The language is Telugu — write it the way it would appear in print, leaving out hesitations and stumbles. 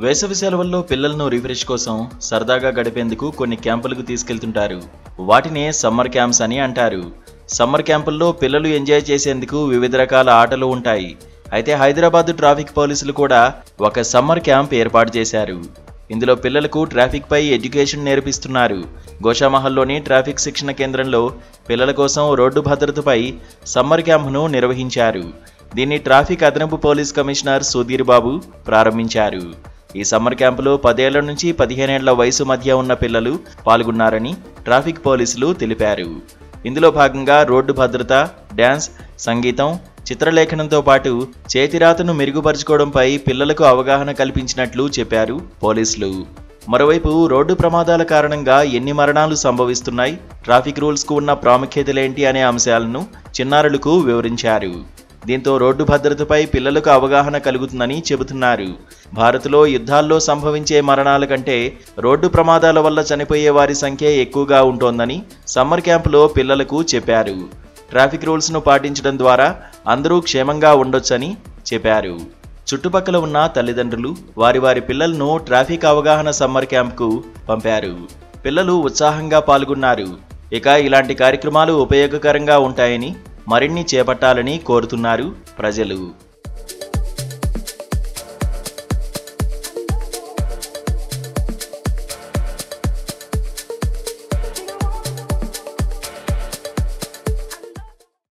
వేసవి సెలవుల్లో పిల్లలను రిఫ్రెష్ కోసం సరదాగా గడిపేందుకు కొన్ని క్యాంపులకు తీసుకెళ్తుంటారు. వాటినే సమ్మర్ క్యాంప్స్ అని అంటారు. సమ్మర్ క్యాంపుల్లో పిల్లలు ఎంజాయ్ చేసేందుకు వివిధ రకాల ఆటలు ఉంటాయి. అయితే హైదరాబాద్ ట్రాఫిక్ పోలీసులు కూడా ఒక సమ్మర్ క్యాంప్ ఏర్పాటు చేశారు. ఇందులో పిల్లలకు ట్రాఫిక్ పై ఎడ్యుకేషన్ నేర్పిస్తున్నారు. గోషామహల్లోని ట్రాఫిక్ శిక్షణ కేంద్రంలో పిల్లల కోసం రోడ్డు భద్రతపై సమ్మర్ క్యాంప్ను నిర్వహించారు. దీన్ని ట్రాఫిక్ అదనపు పోలీస్ కమిషనర్ సుధీర్ బాబు ప్రారంభించారు. ఈ సమ్మర్ క్యాంపులో 10 ఏళ్ల నుంచి 15 ఏళ్ల వయసు మధ్య ఉన్న పిల్లలు పాల్గొన్నారని ట్రాఫిక్ పోలీసులు తెలిపారు. ఇందులో భాగంగా రోడ్డు భద్రత, డ్యాన్స్, సంగీతం, చిత్రలేఖనంతో పాటు చేతిరాతను మెరుగుపరుచుకోవడంపై పిల్లలకు అవగాహన కల్పించినట్లు చెప్పారు పోలీసులు. మరోవైపు రోడ్డు ప్రమాదాల కారణంగా ఎన్ని మరణాలు సంభవిస్తున్నాయి, ట్రాఫిక్ రూల్స్కు ఉన్న ప్రాముఖ్యతలేంటి అనే అంశాలను చిన్నారులకు వివరించారు. దీంతో రోడ్డు భద్రతపై పిల్లలకు అవగాహన కలుగుతుందని చెబుతున్నారు. భారత్లో యుద్ధాల్లో సంభవించే మరణాల కంటే రోడ్డు ప్రమాదాల వల్ల చనిపోయే వారి సంఖ్య ఎక్కువగా ఉంటోందని సమ్మర్ క్యాంపులో పిల్లలకు చెప్పారు. ట్రాఫిక్ రూల్స్ను పాటించడం ద్వారా అందరూ క్షేమంగా ఉండొచ్చని చెప్పారు. చుట్టుపక్కల ఉన్న తల్లిదండ్రులు వారి పిల్లలను ట్రాఫిక్ అవగాహన సమ్మర్ క్యాంప్కు పంపారు. పిల్లలు ఉత్సాహంగా పాల్గొన్నారు. ఇక ఇలాంటి కార్యక్రమాలు ఉపయోగకరంగా ఉంటాయని మరిన్ని చేపట్టాలని కోరుతున్నారు ప్రజలు.